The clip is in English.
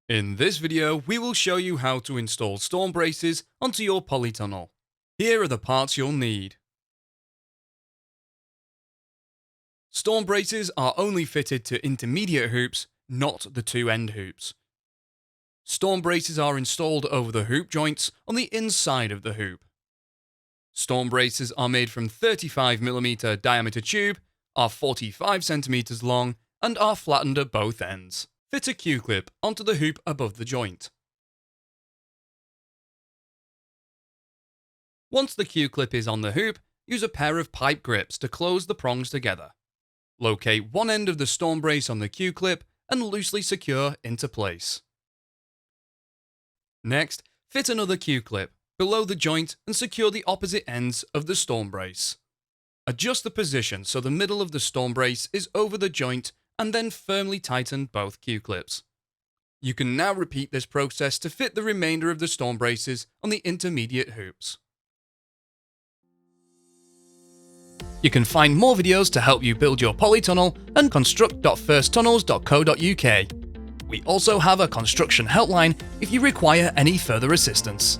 In this video, we will show you how to install storm braces onto your polytunnel. Here are the parts you'll need. Storm braces are only fitted to intermediate hoops, not the two end hoops. Storm braces are installed over the hoop joints on the inside of the hoop. Storm braces are made from 35mm diameter tube, are 45cm long, and are flattened at both ends. Fit a Q-clip onto the hoop above the joint. Once the Q-clip is on the hoop, use a pair of pipe grips to close the prongs together. Locate one end of the storm brace on the Q-clip and loosely secure into place. Next, fit another Q-clip below the joint and secure the opposite ends of the storm brace. Adjust the position so the middle of the storm brace is over the joint and then firmly tighten both Q-clips. You can now repeat this process to fit the remainder of the storm braces on the intermediate hoops. You can find more videos to help you build your polytunnel and construct.firsttunnels.co.uk. We also have a construction helpline if you require any further assistance.